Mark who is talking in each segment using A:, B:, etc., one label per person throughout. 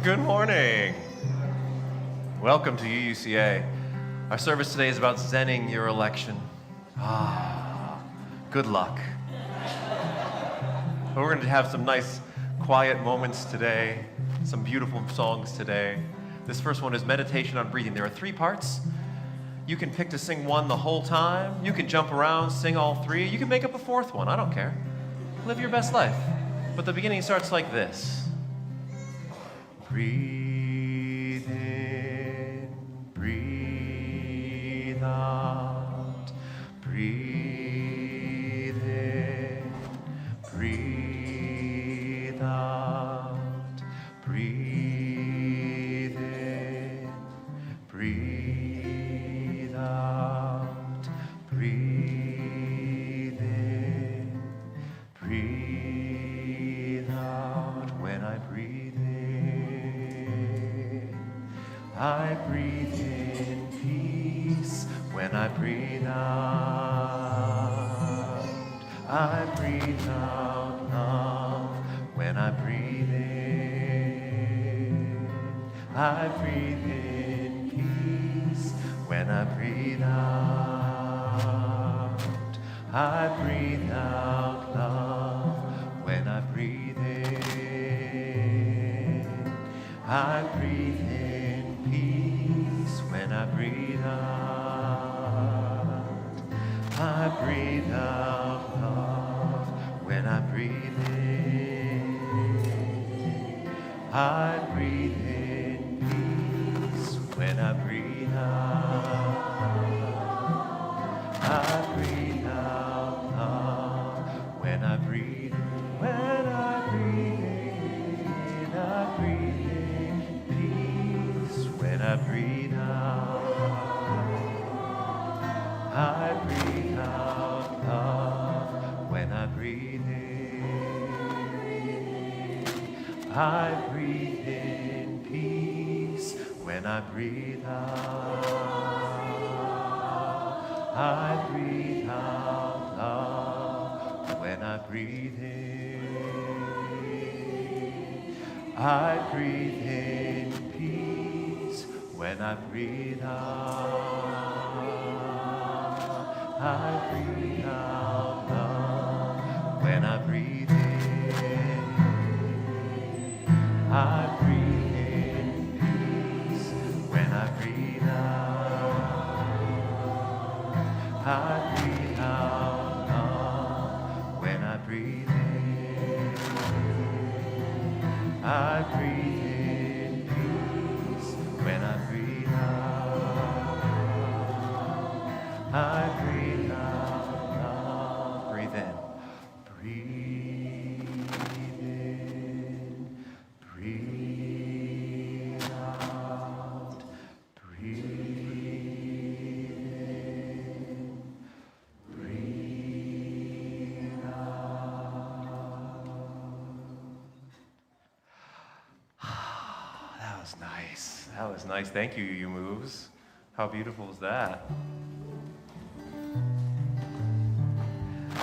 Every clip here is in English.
A: Good morning. Welcome to UUCA. Our service today is about Zenning Your Election. Good luck. But we're going to have some nice, quiet moments today, some beautiful songs today. This first one is meditation on breathing. There are 3 parts. You can pick to sing one the whole time. You can jump around, sing all 3. You can make up a 4th one. I don't care. Live your best life. But the beginning starts like this. Breathe in, breathe out. Breathe in, breathe out. Breathe in, breathe out. Breathe in, breathe out. When I breathe in, I breathe in peace. When I breathe out, I breathe out love. When I breathe in, I breathe in peace. When I breathe out, I breathe out love. When I breathe in, I breathe in peace. When I breathe out, I breathe out love. When I breathe in, I breathe in peace. When I breathe out, I breathe out love. When I breathe in, when I breathe in, I breathe in peace. When I breathe out, I breathe out love. When I breathe in, I breathe in peace. When I breathe out, I breathe out love. When I breathe in, I breathe in peace. When I breathe out, I breathe out love. When I breathe in, I breathe in peace. When I breathe out, I breathe out love. When I breathe in, I breathe in peace. When I breathe out, I breathe out love. Breathe in. Breathe in. Breathe out. Breathe in. Breathe out. That was nice. That was nice. Thank you, you moves. How beautiful is that?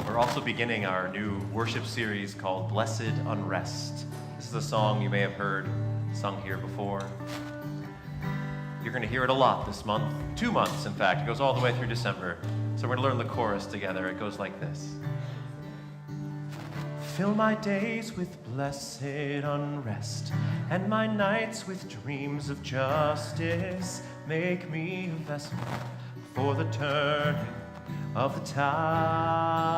A: We're also beginning our new worship series called Blessed Unrest. This is a song you may have heard sung here before. You're going to hear it a lot this month, 2 months in fact. It goes all the way through December. So we're going to learn the chorus together. It goes like this. Fill my days with blessed unrest, and my nights with dreams of justice. Make me a vessel for the turning of the tide.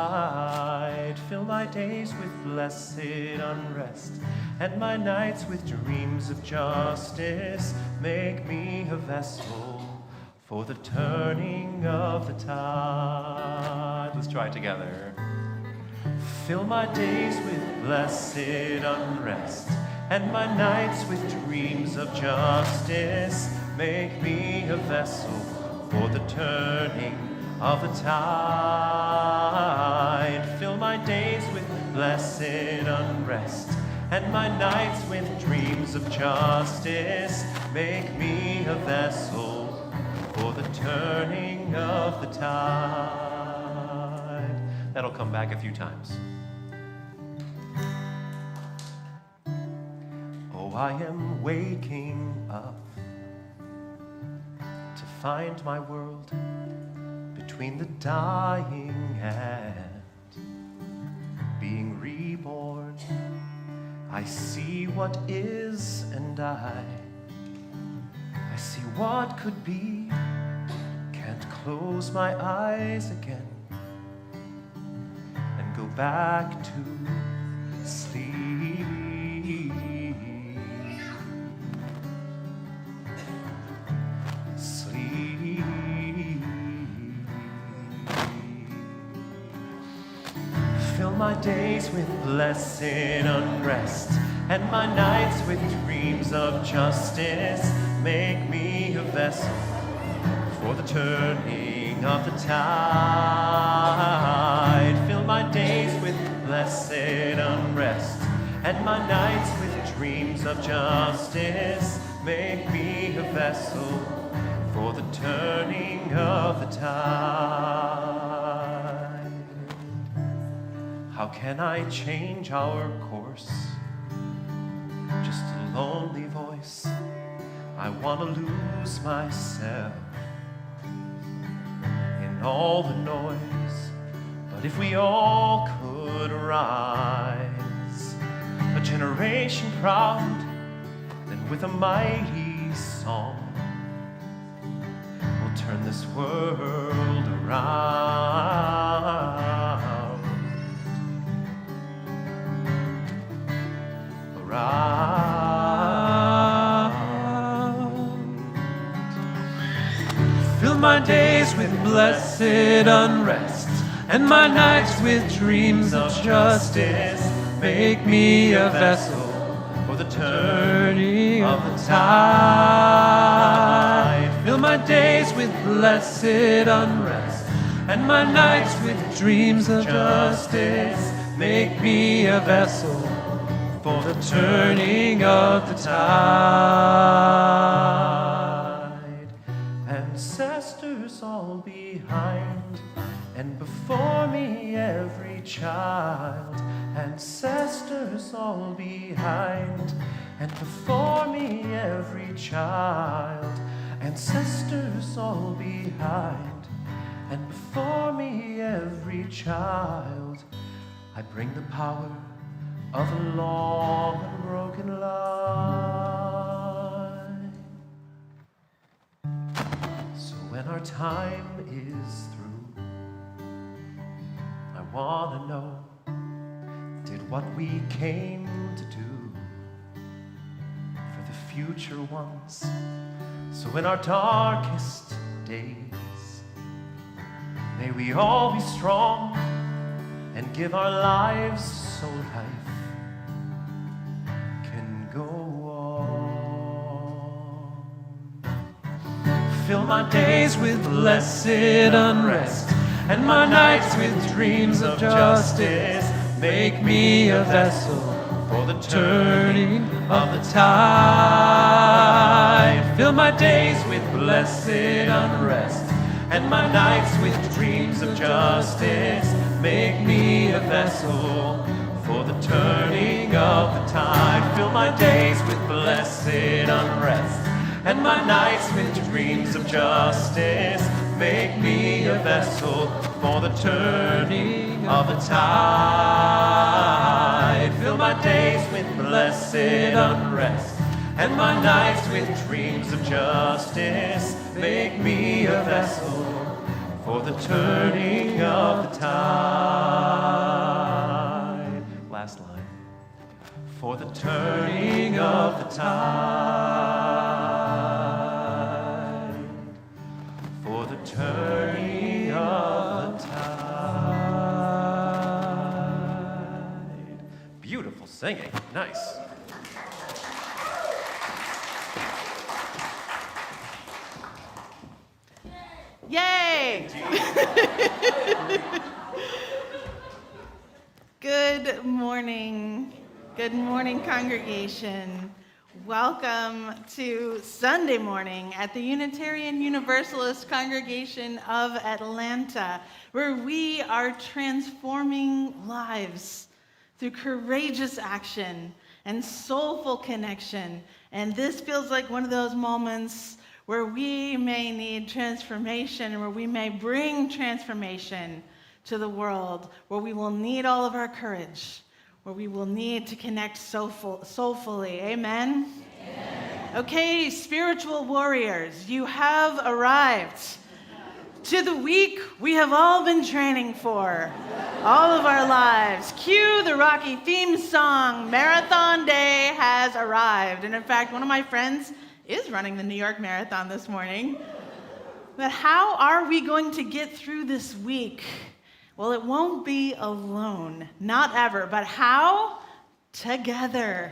A: Fill my days with blessed unrest, and my nights with dreams of justice. Make me a vessel for the turning of the tide. Let's try it together. Fill my days with blessed unrest, and my nights with dreams of justice. Make me a vessel for the turning of the tide. Fill my days with blessed unrest, and my nights with dreams of justice. Make me a vessel for the turning of the tide. That'll come back a few times. I am waking up to find my world between the dying and being reborn. I see what is and I see what could be. Can't close my eyes again and go back to sleep. Fill my days with blessed unrest and my nights with dreams of justice. Make me a vessel for the turning of the tide. Fill my days with blessed unrest and my nights with dreams of justice. Make me a vessel for the turning of the tide. How can I change our course? Just a lonely voice. I want to lose myself in all the noise. But if we all could rise, a generation proud, then with a mighty song, we'll turn this world around. Fill my days with blessed unrest and my nights with dreams of justice. Make me a vessel for the turning of the tide. Fill my days with blessed unrest and my nights with dreams of justice. Make me a vessel for the turning of the tide. Ancestors all behind, and before me every child. Ancestors all behind, and before me every child. Ancestors all behind, and before me every child. I bring the power of a long and broken line. So when our time is through, I want to know, did what we came to do for the future ones. So in our darkest days, may we all be strong and give our lives so life go on. Fill my days with blessed unrest and my nights with dreams of justice. Make me a vessel for the turning of the tide. Fill my days with blessed unrest and my nights with dreams of justice. Make me a vessel for the turning of the tide. Fill my days with blessed unrest and my nights with dreams of justice. Make me a vessel for the turning of the tide. Fill my days with blessed unrest and my nights with dreams of justice. Make me a vessel for the turning of the tide. Last line. For the turning of the tide. For the turning of the tide. Beautiful singing. Nice.
B: Yay! Good morning. Good morning, congregation. Welcome to Sunday morning at the Unitarian Universalist Congregation of Atlanta, where we are transforming lives through courageous action and soulful connection. And this feels like one of those moments where we may need transformation, where we may bring transformation to the world, where we will need all of our courage, where we will need to connect soulfully. Amen? Amen. Okay, spiritual warriors, you have arrived to the week we have all been training for all of our lives. Cue the Rocky theme song. Marathon Day has arrived. And in fact, one of my friends is running the New York Marathon this morning. But how are we going to get through this week? Well, it won't be alone, not ever, but how? Together.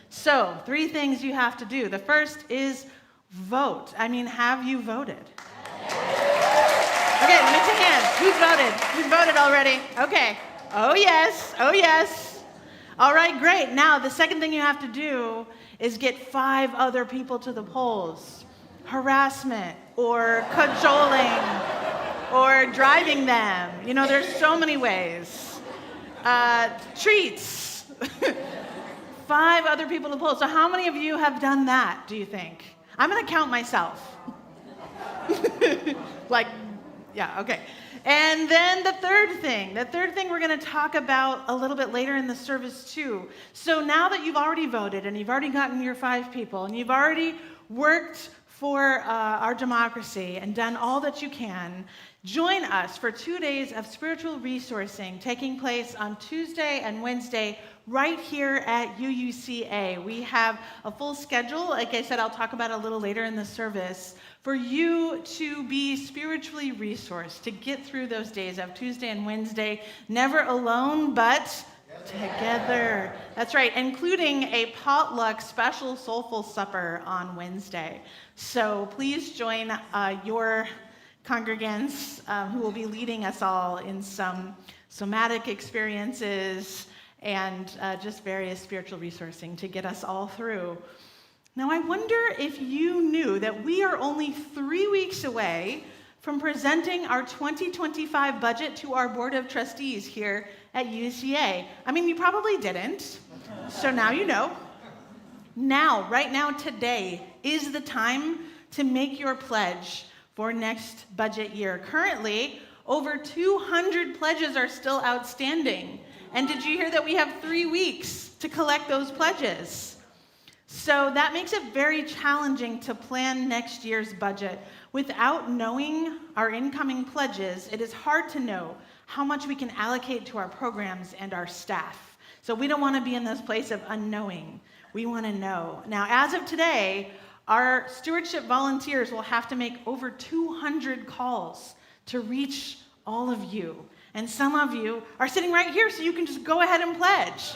B: So, 3 things you have to do. The first is vote. Have you voted? Okay, let me see hands. Who's voted? Who's voted already? Okay. Oh, yes. Oh, yes. All right, great. Now, the second thing you have to do is get 5 other people to the polls. Harassment or cajoling or driving them. There's so many ways. Treats. 5 other people to the polls. So how many of you have done that, do you think? I'm going to count myself. Yeah, okay. And then the third thing we're going to talk about a little bit later in the service too. So now that you've already voted and you've already gotten your 5 people and you've already worked for our democracy and done all that you can, join us for 2 days of spiritual resourcing taking place on Tuesday and Wednesday right here at UUCA. We have a full schedule. Like I said, I'll talk about it a little later in the service, for you to be spiritually resourced, to get through those days of Tuesday and Wednesday, never alone, but together. That's right, including a potluck special soulful supper on Wednesday. So please join your congregants who will be leading us all in some somatic experiences and just various spiritual resourcing to get us all through. Now, I wonder if you knew that we are only 3 weeks away from presenting our 2025 budget to our Board of Trustees here at UCA. You probably didn't, so now you know. Now, right now, today is the time to make your pledge for next budget year. Currently, over 200 pledges are still outstanding. And did you hear that we have 3 weeks to collect those pledges? So that makes it very challenging to plan next year's budget. Without knowing our incoming pledges, it is hard to know how much we can allocate to our programs and our staff. So we don't want to be in this place of unknowing. We want to know. Now, as of today, our stewardship volunteers will have to make over 200 calls to reach all of you. And some of you are sitting right here, so you can just go ahead and pledge.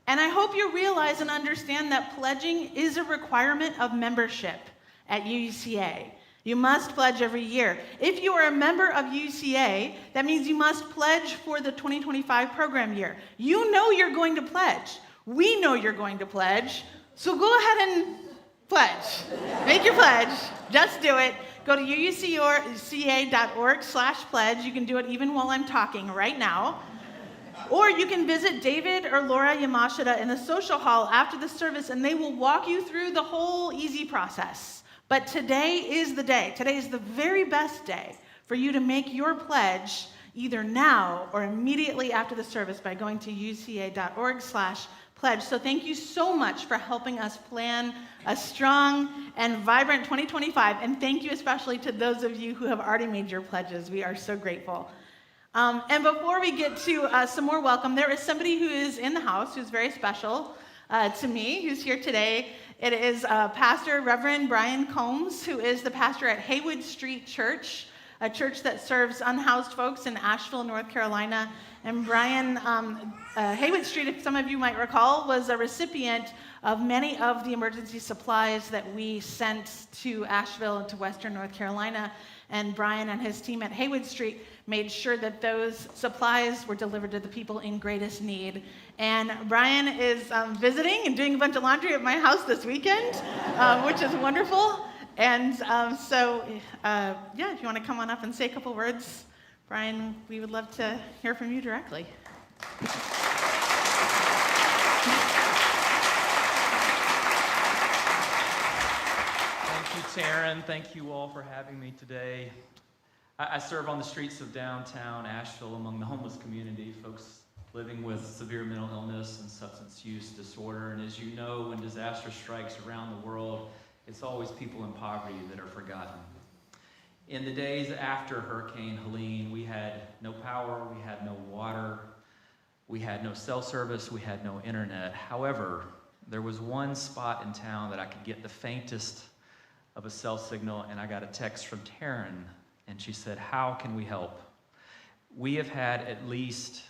B: And I hope you realize and understand that pledging is a requirement of membership at UCA. You must pledge every year. If you are a member of UCA, that means you must pledge for the 2025 program year. You know you're going to pledge. We know you're going to pledge. So go ahead and pledge. Make your pledge. Just do it. Go to uuca.org/pledge. You can do it even while I'm talking right now. Or you can visit David or Laura Yamashita in the social hall after the service, and they will walk you through the whole easy process. But today is the day. Today is the very best day for you to make your pledge either now or immediately after the service by going to uca.org/pledge. So thank you so much for helping us plan a strong and vibrant 2025. And thank you especially to those of you who have already made your pledges. We are so grateful. And before we get to some more welcome, there is somebody who is in the house who's very special to me, who's here today. It is Pastor Reverend Brian Combs, who is the pastor at Haywood Street Church, a church that serves unhoused folks in Asheville, North Carolina. And Brian, Haywood Street, if some of you might recall, was a recipient of many of the emergency supplies that we sent to Asheville and to Western North Carolina. And Brian and his team at Haywood Street made sure that those supplies were delivered to the people in greatest need. And Brian is visiting and doing a bunch of laundry at my house this weekend, which is wonderful. And if you want to come on up and say a couple words, Brian, we would love to hear from you directly.
C: Thank you, Taryn. Thank you all for having me today. I serve on the streets of downtown Asheville among the homeless community, folks living with severe mental illness and substance use disorder. And as you know, when disaster strikes around the world, it's always people in poverty that are forgotten. In the days after Hurricane Helene, we had no power, we had no water, we had no cell service, we had no internet. However, there was one spot in town that I could get the faintest of a cell signal, and I got a text from Taryn, and she said, "How can we help?" We have had at least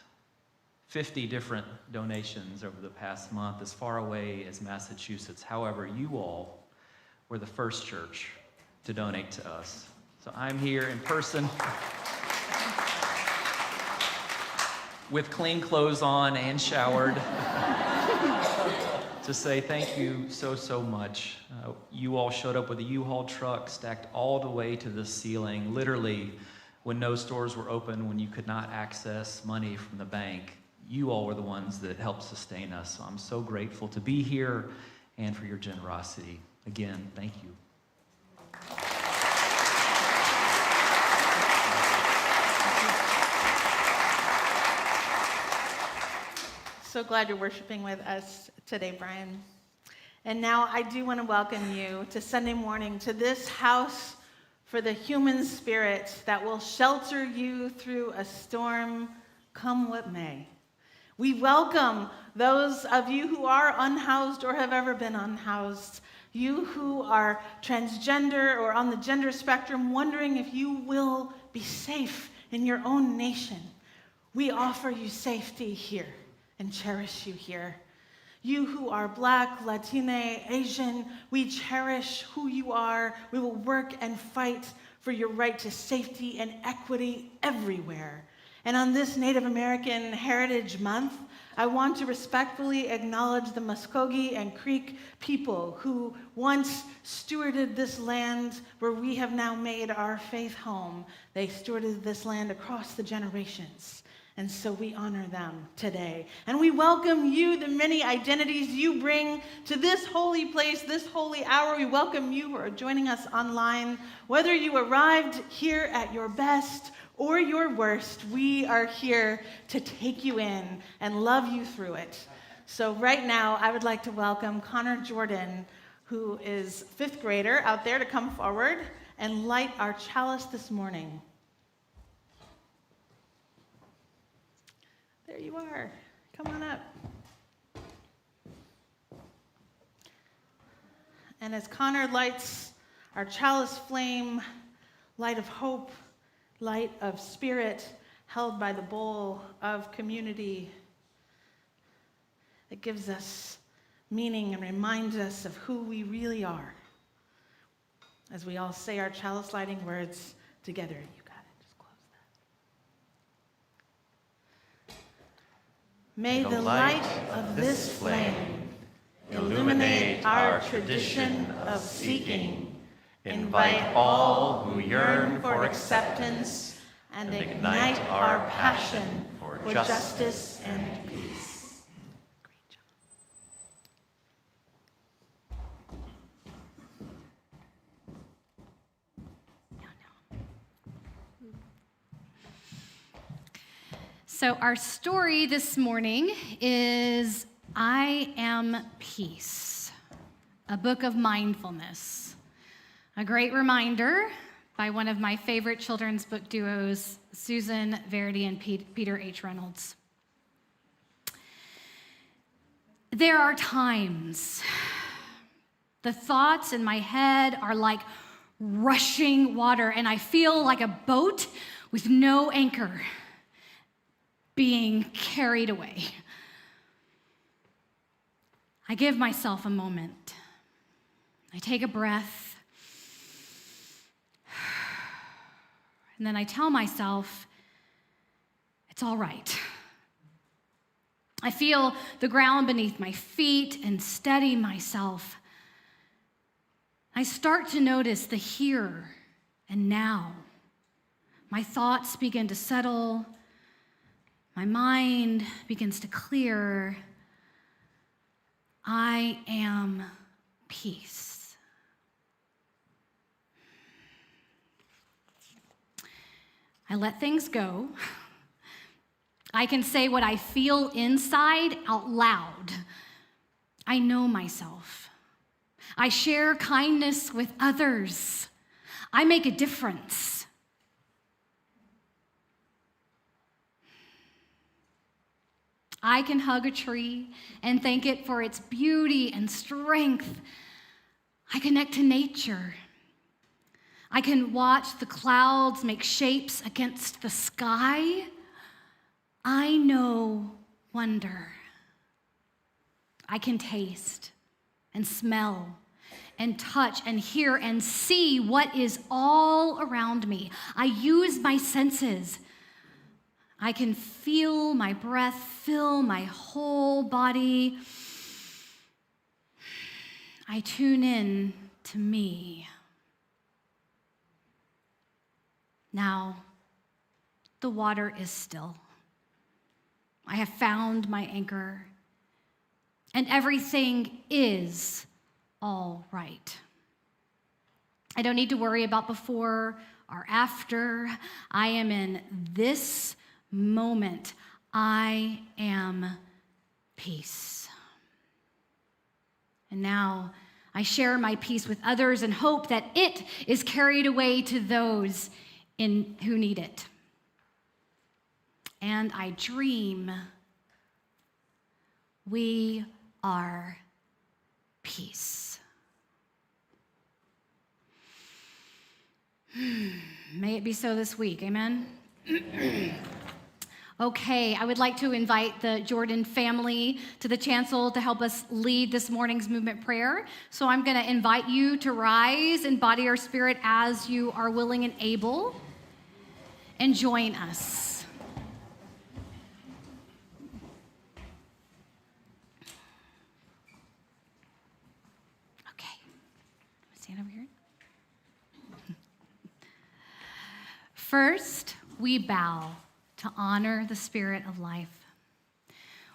C: 50 different donations over the past month, as far away as Massachusetts. However, you all were the first church to donate to us. So I'm here in person with clean clothes on and showered to say thank you so much. You all showed up with a U-Haul truck stacked all the way to the ceiling, literally when no stores were open, when you could not access money from the bank. You all were the ones that helped sustain us. So I'm so grateful to be here and for your generosity. Again, thank you.
B: So glad you're worshiping with us today, Brian. And now I do want to welcome you to Sunday morning, to this house for the human spirit that will shelter you through a storm, come what may. We welcome those of you who are unhoused or have ever been unhoused, you who are transgender or on the gender spectrum, wondering if you will be safe in your own nation. We offer you safety here and cherish you here. You who are Black, Latina, Asian, we cherish who you are. We will work and fight for your right to safety and equity everywhere. And on this Native American Heritage Month, I want to respectfully acknowledge the Muskogee and Creek people who once stewarded this land where we have now made our faith home. They stewarded this land across the generations. And so we honor them today. And we welcome you, the many identities you bring to this holy place, this holy hour. We welcome you who are joining us online. Whether you arrived here at your best or your worst, we are here to take you in and love you through it. So right now, I would like to welcome Connor Jordan, who is 5th grader out there, to come forward and light our chalice this morning. There you are. Come on up. And as Connor lights our chalice flame, light of hope, light of spirit, held by the bowl of community, it gives us meaning and reminds us of who we really are. As we all say our chalice lighting words together. You got it. Just close that. May the light of this flame illuminate our tradition of seeking, invite all who yearn for acceptance, and ignite our passion for justice and peace. Great job.
D: So our story this morning is I Am Peace, a book of mindfulness. A great reminder by one of my favorite children's book duos, Susan Verity and Peter H. Reynolds. There are times the thoughts in my head are like rushing water, and I feel like a boat with no anchor being carried away. I give myself a moment. I take a breath. And then I tell myself, it's all right. I feel the ground beneath my feet and steady myself. I start to notice the here and now. My thoughts begin to settle. My mind begins to clear. I am peace. I let things go. I can say what I feel inside out loud. I know myself. I share kindness with others. I make a difference. I can hug a tree and thank it for its beauty and strength. I connect to nature. I can watch the clouds make shapes against the sky. I know wonder. I can taste and smell and touch and hear and see what is all around me. I use my senses. I can feel my breath fill my whole body. I tune in to me. Now, the water is still. I have found my anchor, and everything is all right. I don't need to worry about before or after. I am in this moment. I am peace. And now I share my peace with others and hope that it is carried away to those who need it. And I dream we are peace. May it be so this week, amen? Okay, I would like to invite the Jordan family to the chancel to help us lead this morning's movement prayer. So I'm going to invite you to rise in body or spirit as you are willing and able, and join us. Okay, stand over here. First, we bow to honor the spirit of life.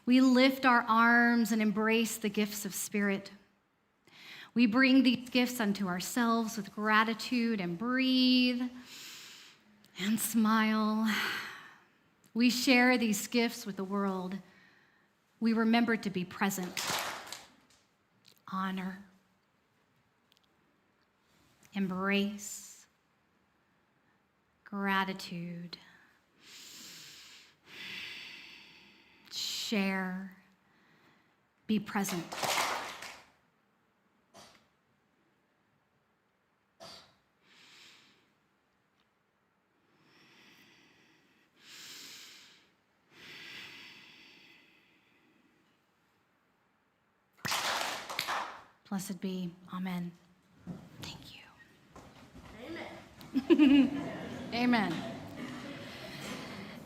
D: We lift our arms and embrace the gifts of spirit. We bring these gifts unto ourselves with gratitude and breathe and smile. We share these gifts with the world. We remember to be present, honor, embrace, gratitude, share, be present. Blessed be. Amen. Thank you. Amen. Amen.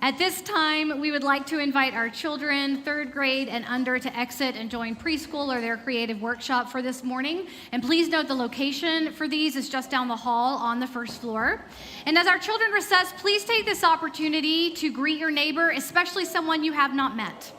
D: At this time, we would like to invite our children, 3rd grade and under, to exit and join preschool or their creative workshop for this morning. And please note the location for these is just down the hall on the 1st floor. And as our children recess, please take this opportunity to greet your neighbor, especially someone you have not met.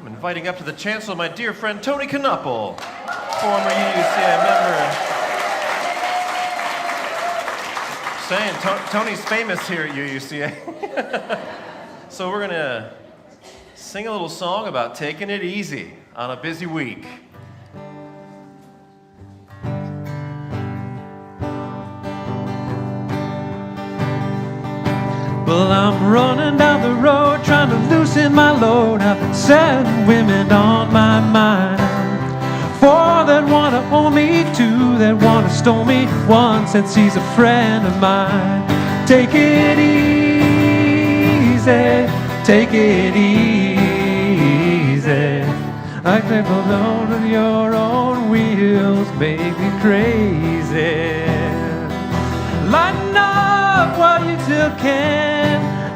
A: I'm inviting up to the chancel my dear friend Tony Knuppel, former UUCA member. Saying Tony's famous here at UUCA. So we're gonna sing a little song about taking it easy on a busy week.
E: Well, I'm running down the road trying to loosen my load. I've 7 women on my mind. 4 that want to own me, 2 that want to stone me, 1 since he's a friend of mine. Take it easy, take it easy. I can't go down on your own wheels, make me crazy. Lighten up while you still can.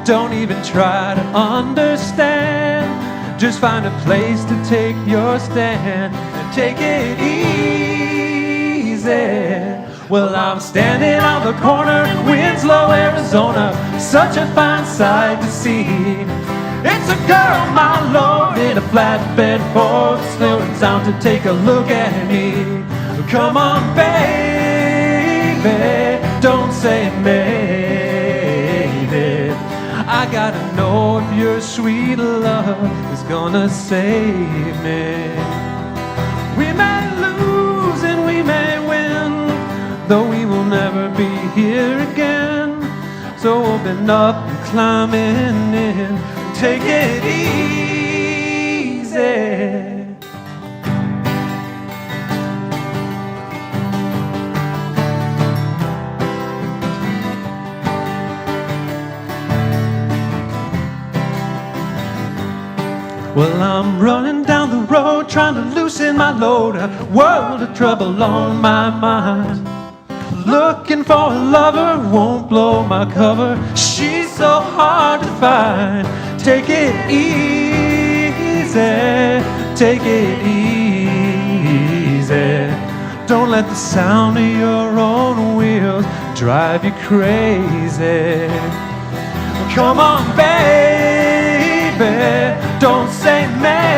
E: Don't even try to understand. Just find a place to take your stand and take it easy. Well, I'm standing on the corner in Winslow, Arizona. Such a fine sight to see. It's a girl, my lord, in a flatbed Ford, slowing down to take a look at me. Come on, baby, don't say maybe. I gotta know if your sweet love is gonna save me. We may lose and we may win, though we will never be here again. So open up and climb in, take it easy. Well, I'm running down the road trying to loosen my load. A world of trouble on my mind. Looking for a lover, won't blow my cover. She's so hard to find. Take it easy, take it easy. Don't let the sound of your own wheels drive you crazy. Come on, baby, don't say maybe.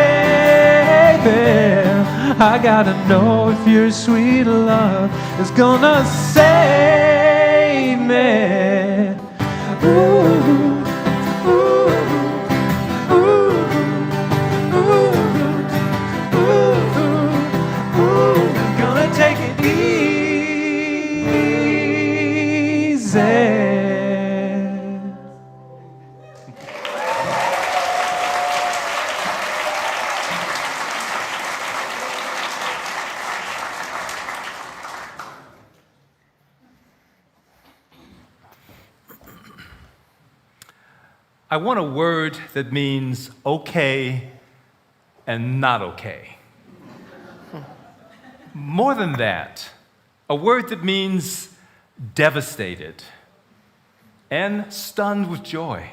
E: I gotta know if your sweet love is gonna save me. Ooh, ooh, ooh, ooh, ooh, ooh. Gonna take it easy.
F: I want a word that means okay and not okay. More than that, a word that means devastated and stunned with joy.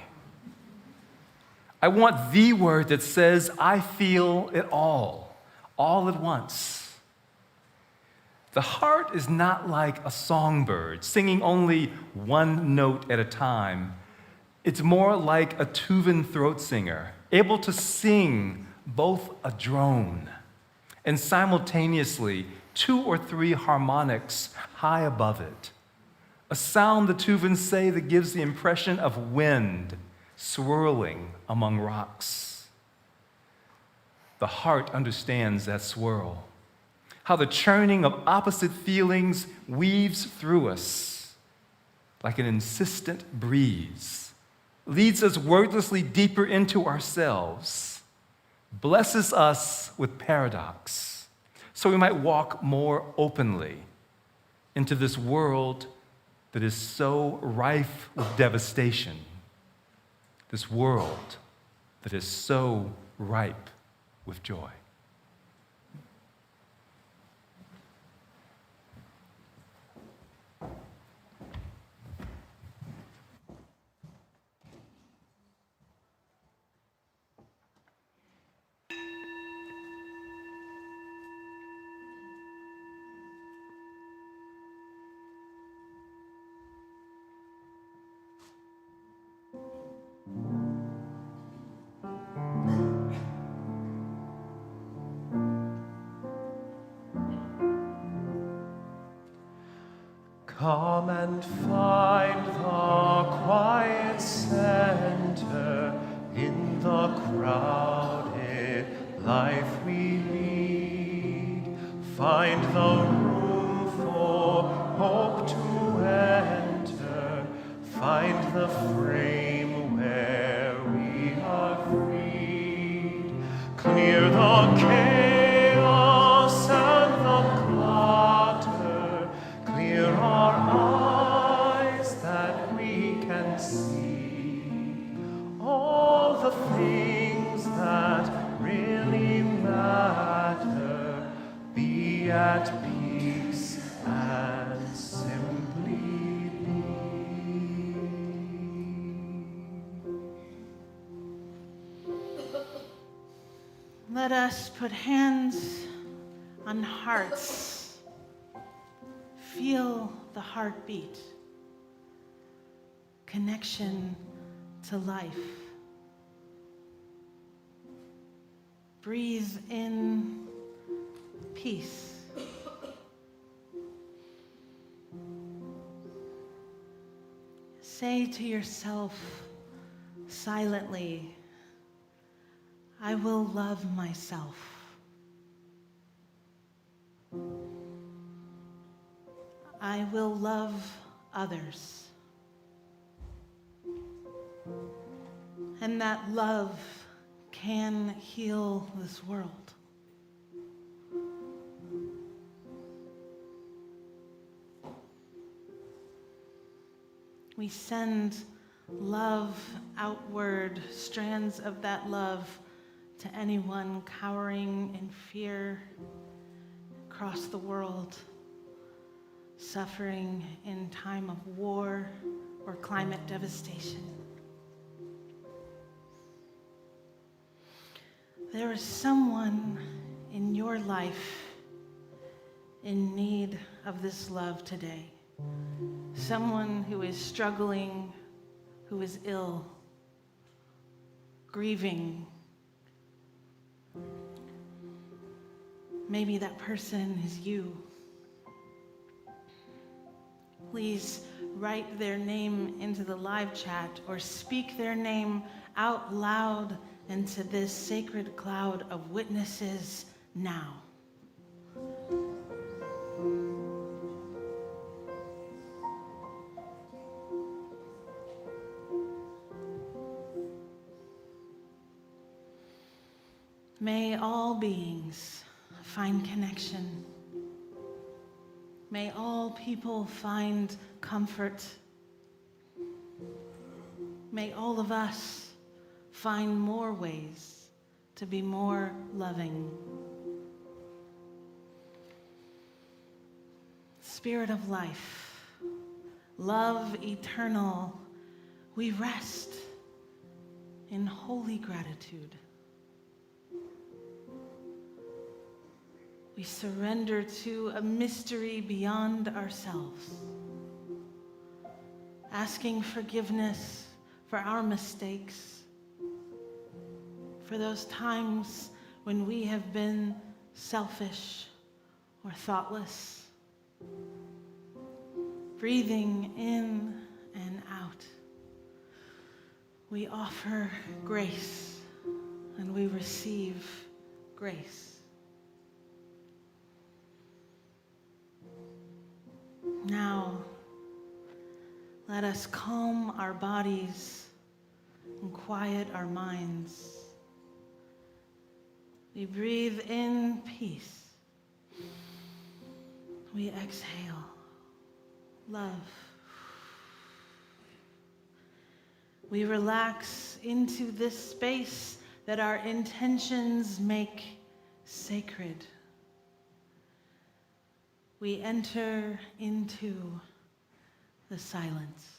F: I want the word that says, I feel it all at once. The heart is not like a songbird, singing only one note at a time. It's more like a Tuvan throat singer, able to sing both a drone and simultaneously 2 or 3 harmonics high above it. A sound, the Tuvans say, that gives the impression of wind swirling among rocks. The heart understands that swirl, how the churning of opposite feelings weaves through us like an insistent breeze, leads us wordlessly deeper into ourselves, blesses us with paradox, so we might walk more openly into this world that is so rife with devastation, this world that is so ripe with joy.
A: Come and find the quiet center in the crowded life we lead. Find the room for hope to enter. Find the frame where we are freed. Clear the chaos and the clutter. Clear our eyes that we can see all the things that really matter. Be at peace and simply be.
B: Let us put hands on hearts. Feel the heartbeat. Connection to life. Breathe in peace. Say to yourself silently, I will love myself. I will love others. And that love can heal this world. We send love outward, strands of that love to anyone cowering in fear across the world, suffering in time of war or climate devastation. There is someone in your life in need of this love today. Someone who is struggling, who is ill, grieving. Maybe that person is you. Please write their name into the live chat or speak their name out loud into this sacred cloud of witnesses now. May all beings find connection. May all people find comfort. May all of us find more ways to be more loving. Spirit of life, love eternal, we rest in holy gratitude. We surrender to a mystery beyond ourselves, asking forgiveness for our mistakes, for those times when we have been selfish or thoughtless, breathing in and out. We offer grace and we receive grace. Now, let us calm our bodies and quiet our minds. We breathe in peace. We exhale love. We relax into this space that our intentions make sacred. We enter into the silence.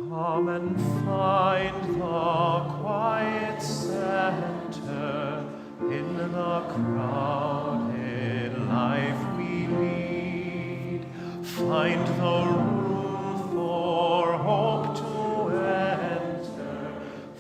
A: Come and find the quiet center in the crowded life we lead. Find the room for hope to enter.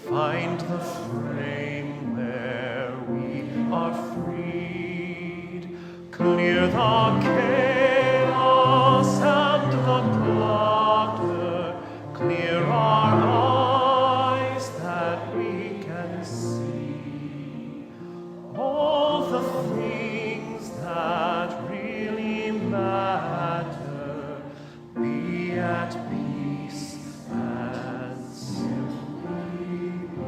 A: Find the frame where we are freed. Clear the chaos and the clutter. Clear our eyes that we can see all the things that really matter. Be at peace and simply be.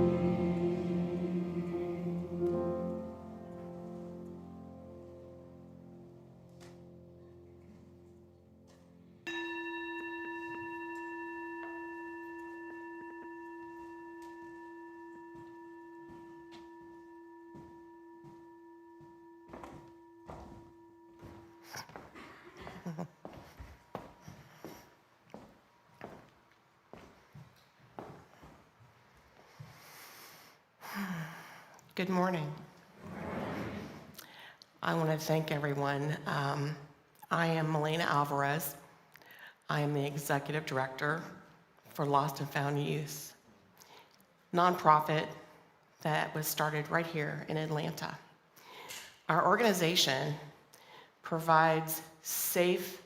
G: Good morning. I want to thank everyone. I am Melina Alvarez. I am the Executive Director for Lost and Found Youth, nonprofit that was started right here in Atlanta. Our organization provides safe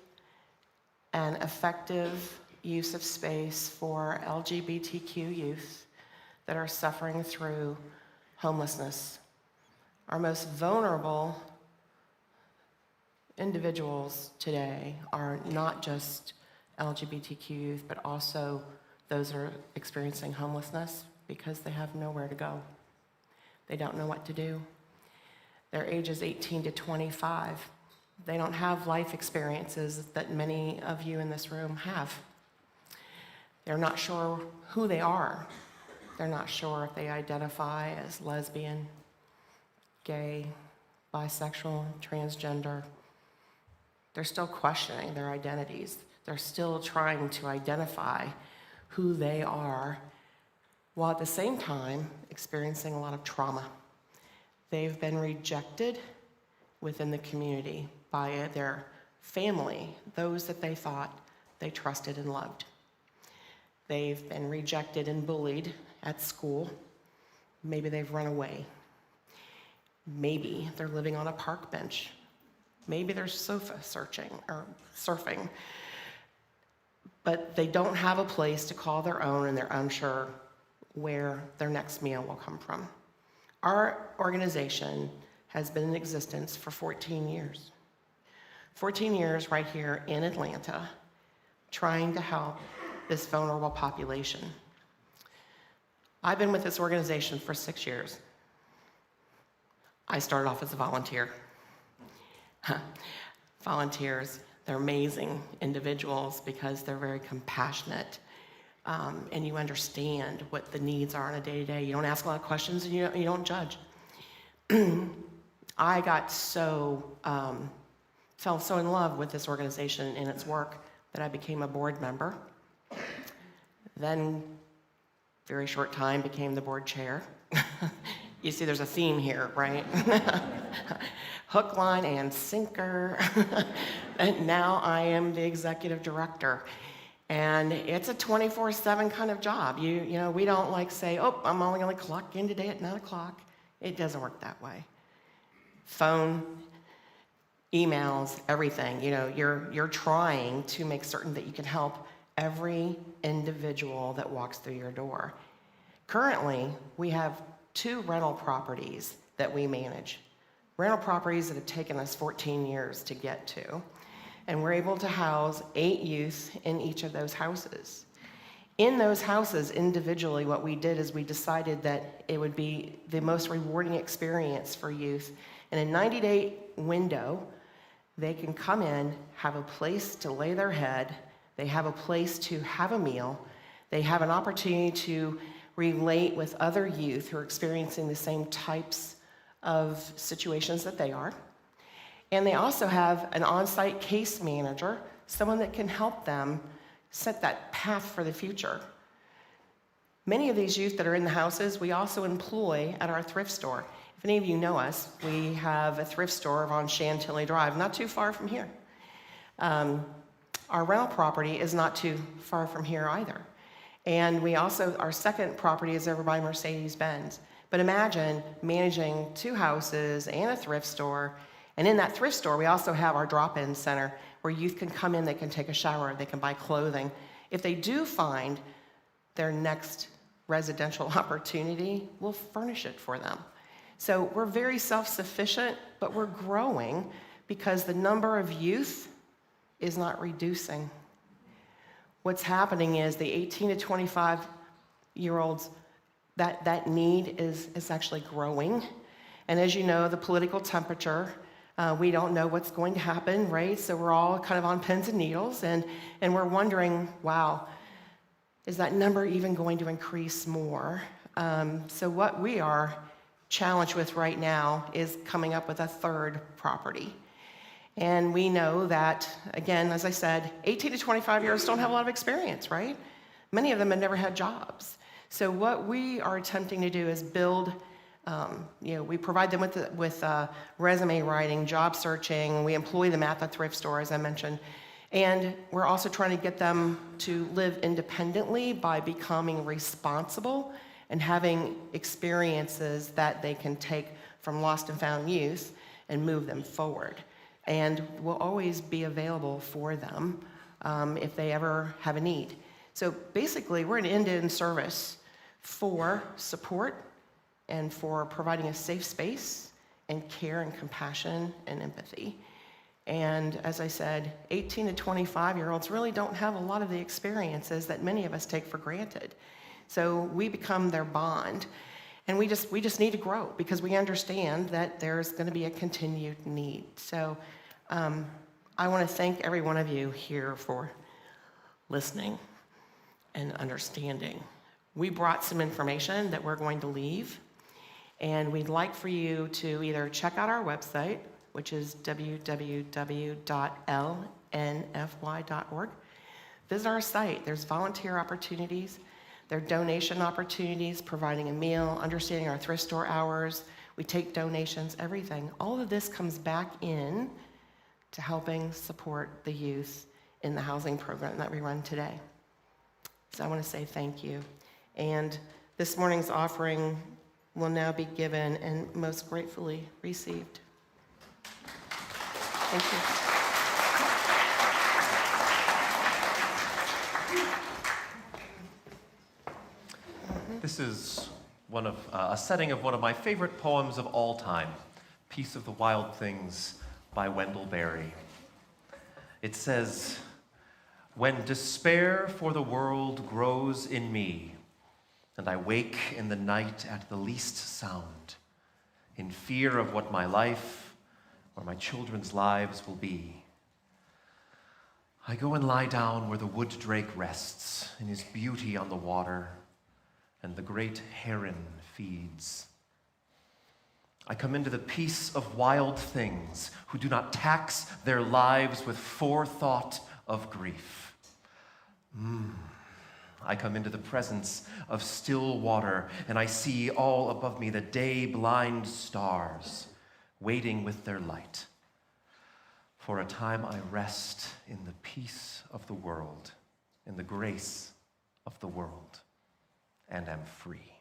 G: and effective use of space for LGBTQ youth that are suffering through homelessness. Our most vulnerable individuals today are not just LGBTQ youth, but also those that are experiencing homelessness because they have nowhere to go. They don't know what to do. Their age is 18 to 25. They don't have life experiences that many of you in this room have. They're not sure who they are. They're not sure if they identify as lesbian, gay, bisexual, transgender. They're still questioning their identities. They're still trying to identify who they are, while at the same time experiencing a lot of trauma. They've been rejected within the community by their family, those that they thought they trusted and loved. They've been rejected and bullied at school. Maybe they've run away. Maybe they're living on a park bench. Maybe they're sofa searching or surfing. But they don't have a place to call their own, and they're unsure where their next meal will come from. Our organization has been in existence for 14 years. 14 years right here in Atlanta, trying to help this vulnerable population. I've been with this organization for 6 years. I started off as a volunteer. Volunteers, they're amazing individuals because they're very compassionate, and you understand what the needs are on a day-to-day. You don't ask a lot of questions, and you don't judge. I got fell so in love with this organization and its work that I became a board member. Then, very short time, became the board chair. You see, there's a theme here, right? Hook, line, and sinker. And now I am the executive director. And it's a 24/7 kind of job. You know, we don't like say, oh, I'm only going to clock in today at 9 o'clock. It doesn't work that way. Phone, emails, everything. You know, you're trying to make certain that you can help every individual that walks through your door. Currently, we have 2 rental properties that we manage. Rental properties that have taken us 14 years to get to. And we're able to house 8 youth in each of those houses. In those houses, individually, what we did is we decided that it would be the most rewarding experience for youth. In a 90-day window, they can come in, have a place to lay their head, they have a place to have a meal, they have an opportunity to relate with other youth who are experiencing the same types of situations that they are. And they also have an on-site case manager, someone that can help them set that path for the future. Many of these youth that are in the houses, we also employ at our thrift store. If any of you know us, we have a thrift store on Chantilly Drive, not too far from here. Our rental property is not too far from here either. And we also, our second property is over by Mercedes-Benz. But imagine managing 2 houses and a thrift store. And in that thrift store, we also have our drop-in center where youth can come in, they can take a shower, they can buy clothing. If they do find their next residential opportunity, we'll furnish it for them. So we're very self-sufficient, but we're growing because the number of youth is not reducing. What's happening is the 18 to 25-year-olds, that need is actually growing. And as you know, the political temperature, we don't know what's going to happen, right? So we're all kind of on pins and needles, and we're wondering, wow, is that number even going to increase more? So what we are challenged with right now is coming up with a third property. And we know that, again, as I said, 18 to 25-year-olds don't have a lot of experience, right? Many of them have never had jobs. So what we are attempting to do is build, we provide them with resume writing, job searching. We employ them at the thrift store, as I mentioned. And we're also trying to get them to live independently by becoming responsible and having experiences that they can take from lost and found youth and move them forward. And we'll always be available for them if they ever have a need. So basically, we're an end-to-end service for support and for providing a safe space and care and compassion and empathy. And as I said, 18 to 25-year-olds really don't have a lot of the experiences that many of us take for granted. So we become their bond. And we just need to grow because we understand that there's going to be a continued need. So I want to thank every one of you here for listening and understanding. We brought some information that we're going to leave, and we'd like for you to either check out our website, which is www.lnfy.org. Visit our site. There's volunteer opportunities. There are donation opportunities, providing a meal, understanding our thrift store hours. We take donations, everything. All of this comes back in to helping support the youth in the housing program that we run today. So I want to say thank you. And this morning's offering will now be given and most gratefully received. Thank you.
A: This is a setting of one of my favorite poems of all time, Peace of the Wild Things by Wendell Berry. It says, "When despair for the world grows in me, and I wake in the night at the least sound, in fear of what my life or my children's lives will be, I go and lie down where the wood drake rests in his beauty on the water, and the great heron feeds. I come into the peace of wild things who do not tax their lives with forethought of grief. I come into the presence of still water, and I see all above me the day-blind stars waiting with their light. For a time I rest in the peace of the world, in the grace of the world, and am free."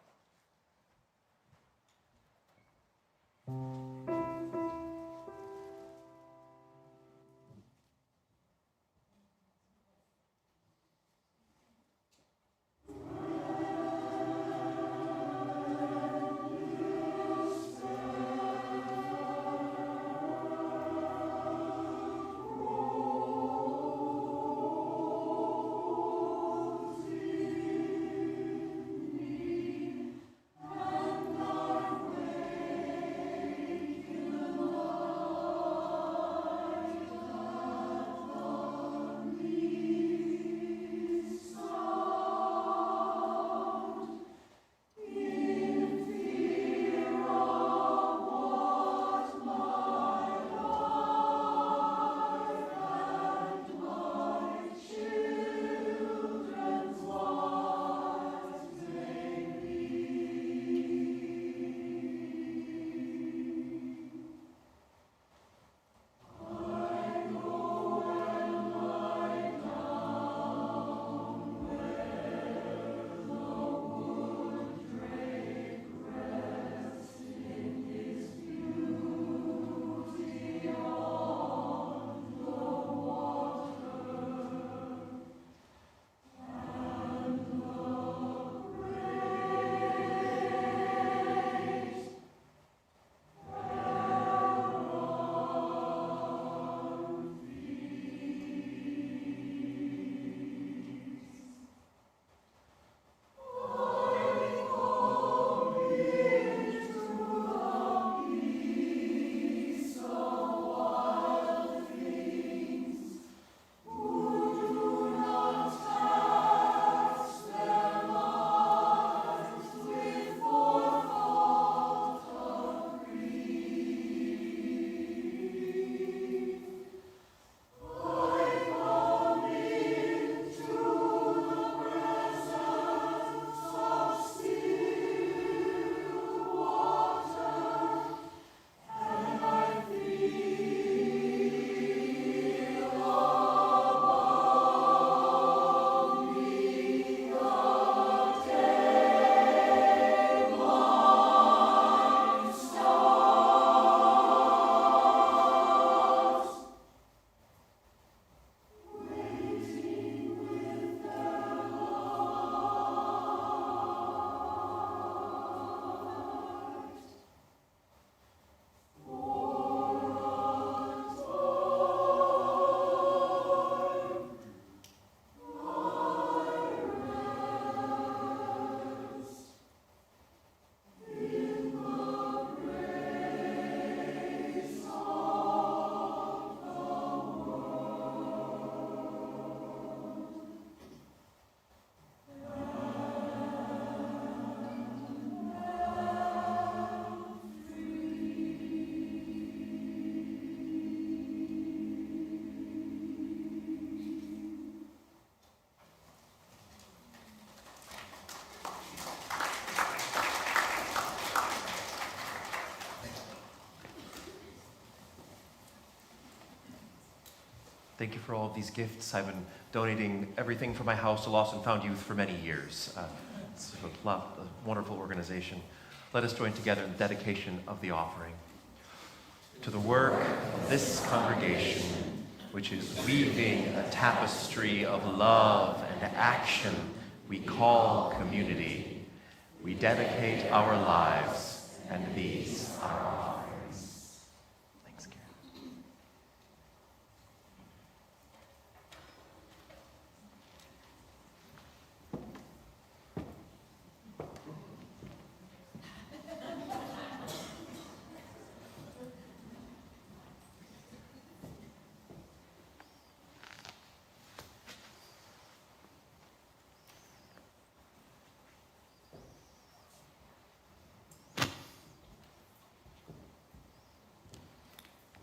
A: Thank you for all of these gifts. I've been donating everything from my house to Lost and Found Youth for many years. It's a wonderful organization. Let us join together in the dedication of the offering. To the work of this congregation, which is weaving a tapestry of love and action we call community, we dedicate our lives, and these are our offerings. Thanks, Karen.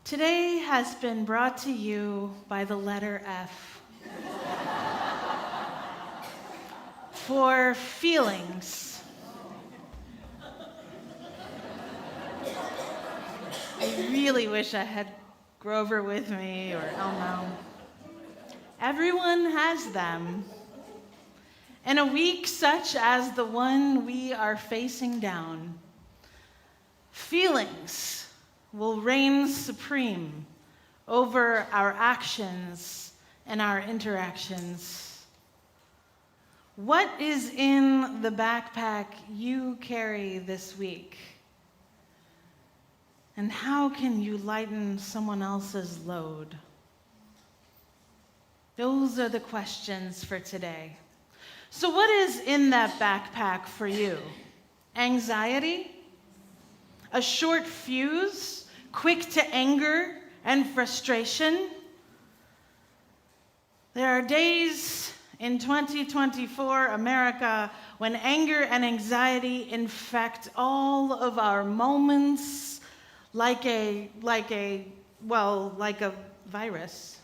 B: Today has been brought to you by the letter F. For feelings. I really wish I had Grover with me or Elmo. Everyone has them. In a week such as the one we are facing down, feelings will reign supreme over our actions and our interactions. What is in the backpack you carry this week? And how can you lighten someone else's load? Those are the questions for today. So what is in that backpack for you? Anxiety? A short fuse? Quick to anger and frustration? There are days in 2024 America when anger and anxiety infect all of our moments like a virus.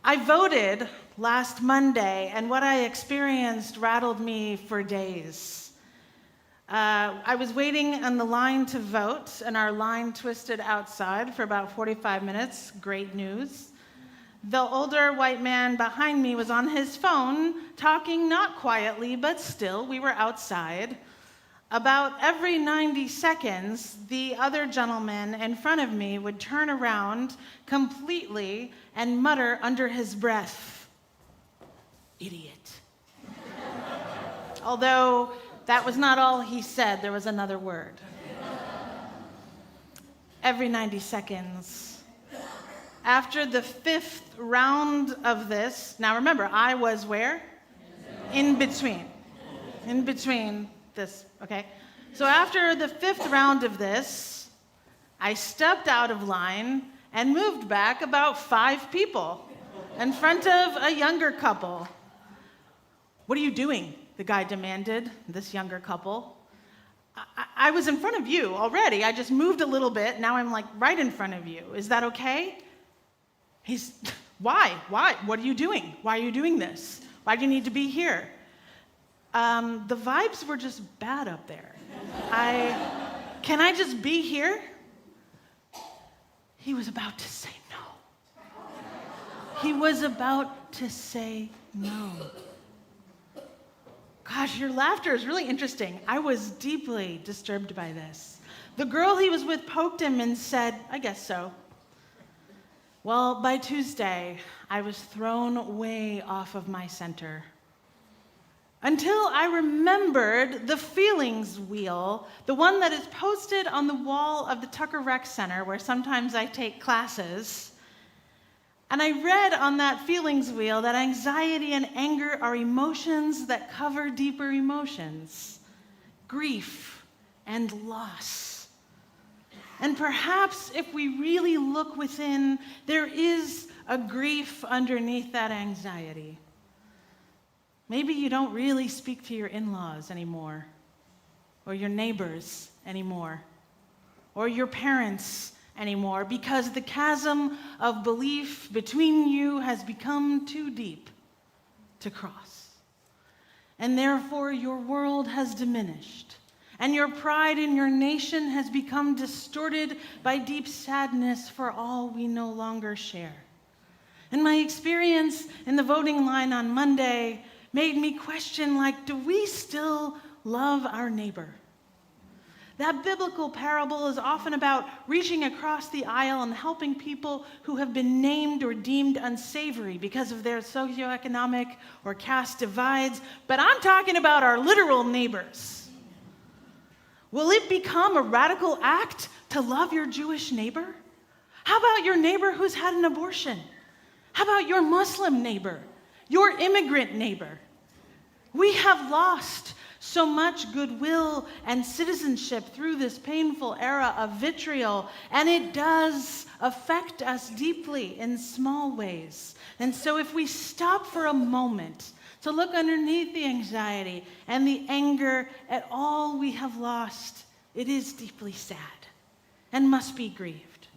B: I voted last Monday, and what I experienced rattled me for days. I was waiting on the line to vote, and our line twisted outside for about 45 minutes. Great news. The older white man behind me was on his phone, talking not quietly, but still, we were outside. About every 90 seconds, the other gentleman in front of me would turn around completely and mutter under his breath, "Idiot." Although that was not all he said, there was another word. Every 90 seconds. After the 5th round of this, now remember, I was where? In between. In between this, okay? So after the 5th round of this, I stepped out of line and moved back about 5 people in front of a younger couple. "What are you doing?" the guy demanded, this younger couple. I was in front of you already. I just moved a little bit. Now I'm like right in front of you. Is that okay? Why? What are you doing? Why are you doing this? Why do you need to be here? The vibes were just bad up there. Can I just be here? He was about to say no. He was about to say no. Gosh, your laughter is really interesting. I was deeply disturbed by this. The girl he was with poked him and said, "I guess so." Well, by Tuesday, I was thrown way off of my center. Until I remembered the feelings wheel, the one that is posted on the wall of the Tucker Rec Center, where sometimes I take classes. And I read on that feelings wheel that anxiety and anger are emotions that cover deeper emotions, grief and loss. And perhaps if we really look within, there is a grief underneath that anxiety. Maybe you don't really speak to your in-laws anymore, or your neighbors anymore, or your parents anymore, because the chasm of belief between you has become too deep to cross. And therefore, your world has diminished, and your pride in your nation has become distorted by deep sadness for all we no longer share. And my experience in the voting line on Monday made me question, do we still love our neighbor? That biblical parable is often about reaching across the aisle and helping people who have been named or deemed unsavory because of their socioeconomic or caste divides, but I'm talking about our literal neighbors. Will it become a radical act to love your Jewish neighbor? How about your neighbor who's had an abortion? How about your Muslim neighbor, your immigrant neighbor? We have lost so much goodwill and citizenship through this painful era of vitriol, and it does affect us deeply in small ways. And so if we stop for a moment to look underneath the anxiety and the anger at all we have lost, it is deeply sad and must be grieved.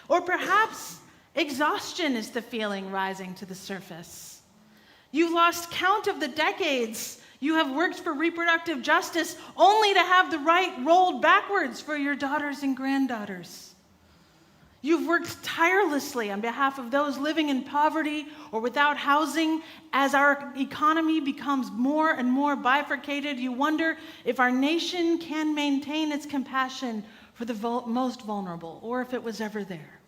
B: Or perhaps exhaustion is the feeling rising to the surface. You've lost count of the decades you have worked for reproductive justice only to have the right rolled backwards for your daughters and granddaughters. You've worked tirelessly on behalf of those living in poverty or without housing. As our economy becomes more and more bifurcated, you wonder if our nation can maintain its compassion for the most vulnerable, or if it was ever there.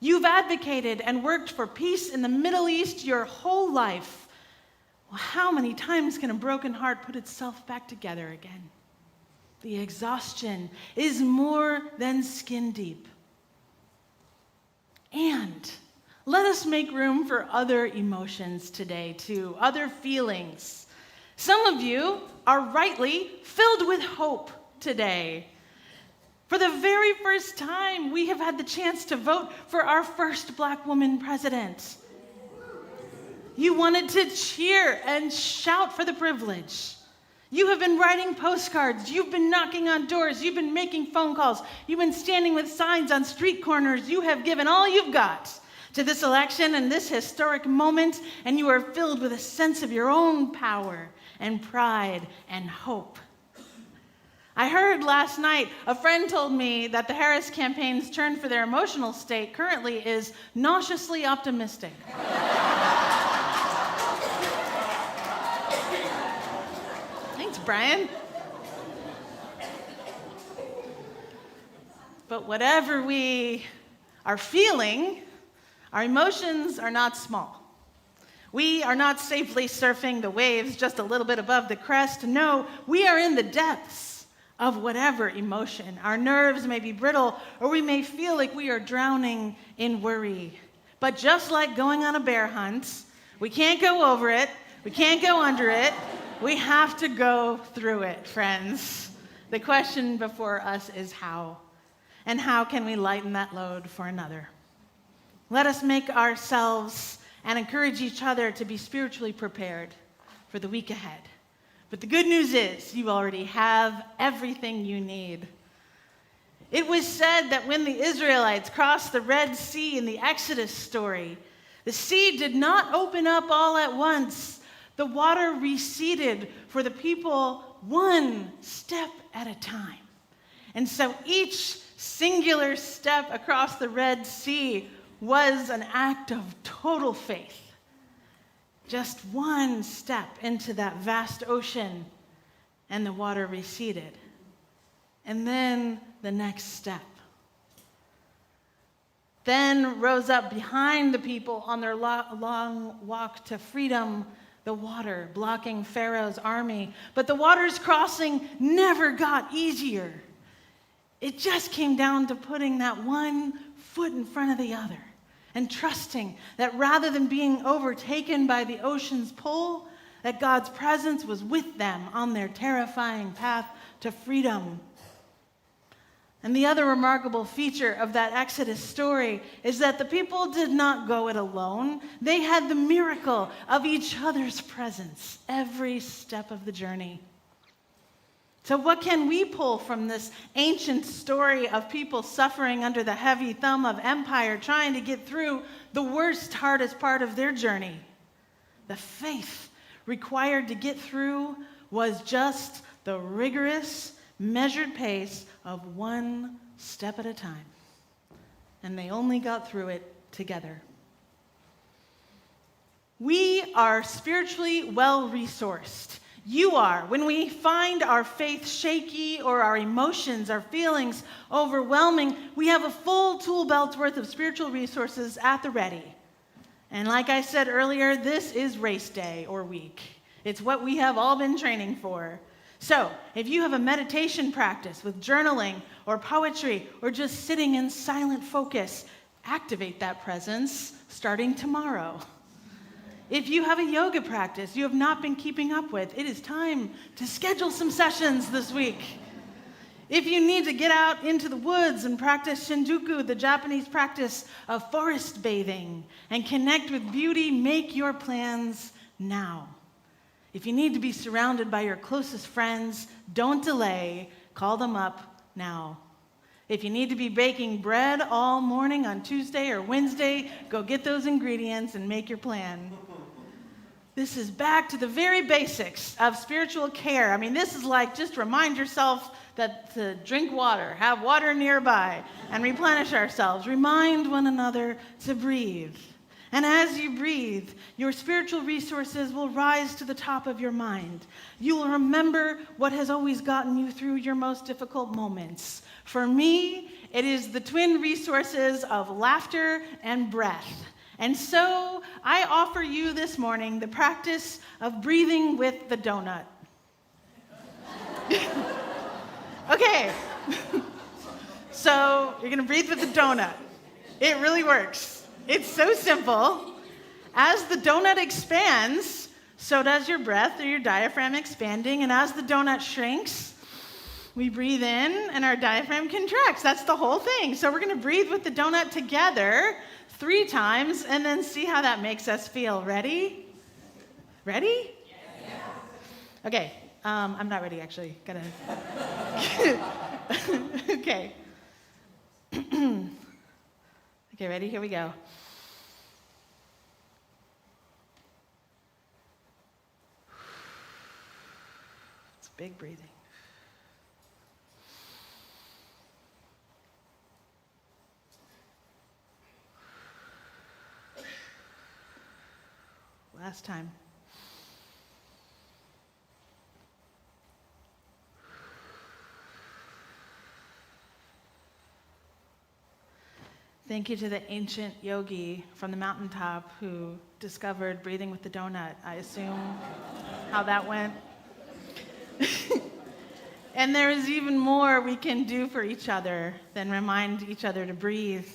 B: You've advocated and worked for peace in the Middle East your whole life. Well, how many times can a broken heart put itself back together again? The exhaustion is more than skin deep. And let us make room for other emotions today, too, other feelings. Some of you are rightly filled with hope today. For the very first time, we have had the chance to vote for our first Black woman president. You wanted to cheer and shout for the privilege. You have been writing postcards. You've been knocking on doors. You've been making phone calls. You've been standing with signs on street corners. You have given all you've got to this election and this historic moment, and you are filled with a sense of your own power and pride and hope. I heard last night, a friend told me that the Harris campaign's turn for their emotional state currently is nauseously optimistic. Thanks, Brian. But whatever we are feeling, our emotions are not small. We are not safely surfing the waves just a little bit above the crest. No, we are in the depths of whatever emotion. Our nerves may be brittle, or we may feel like we are drowning in worry. But just like going on a bear hunt, we can't go over it, we can't go under it, we have to go through it, friends. The question before us is how? And how can we lighten that load for another? Let us make ourselves and encourage each other to be spiritually prepared for the week ahead. But the good news is you already have everything you need. It was said that when the Israelites crossed the Red Sea in the Exodus story, the sea did not open up all at once. The water receded for the people one step at a time. And so each singular step across the Red Sea was an act of total faith. Just one step into that vast ocean, and the water receded. And then the next step. Then rose up behind the people on their long walk to freedom, the water blocking Pharaoh's army. But the waters crossing never got easier. It just came down to putting that one foot in front of the other and trusting that rather than being overtaken by the ocean's pull, that God's presence was with them on their terrifying path to freedom. And the other remarkable feature of that Exodus story is that the people did not go it alone. They had the miracle of each other's presence every step of the journey. So what can we pull from this ancient story of people suffering under the heavy thumb of empire, trying to get through the worst, hardest part of their journey? The faith required to get through was just the rigorous, measured pace of one step at a time. And they only got through it together. We are spiritually well-resourced. You are. When we find our faith shaky or our emotions, our feelings overwhelming, we have a full tool belt worth of spiritual resources at the ready. And like I said earlier, this is race day or week. It's what we have all been training for. So, if you have a meditation practice with journaling or poetry or just sitting in silent focus, activate that presence starting tomorrow. If you have a yoga practice you have not been keeping up with, it is time to schedule some sessions this week. If you need to get out into the woods and practice Shinjuku, the Japanese practice of forest bathing, and connect with beauty, make your plans now. If you need to be surrounded by your closest friends, don't delay, call them up now. If you need to be baking bread all morning on Tuesday or Wednesday, go get those ingredients and make your plan. This is back to the very basics of spiritual care. I mean, this is like just remind yourself that to drink water, have water nearby, and replenish ourselves. Remind one another to breathe. And as you breathe, your spiritual resources will rise to the top of your mind. You will remember what has always gotten you through your most difficult moments. For me, it is the twin resources of laughter and breath. And so I offer you this morning the practice of breathing with the donut. Okay, so you're going to breathe with the donut. It really works. It's so simple. As the donut expands, so does your breath or your diaphragm expanding. And as the donut shrinks, we breathe in and our diaphragm contracts. That's the whole thing. So we're going to breathe with the donut together 3 times and then see how that makes us feel. Ready? Ready? Yes. Okay. I'm not ready, actually. Gotta. Okay. Okay, ready? Here we go. It's big breathing. Last time. Thank you to the ancient yogi from the mountaintop who discovered breathing with the donut, I assume, how that went. And there is even more we can do for each other than remind each other to breathe.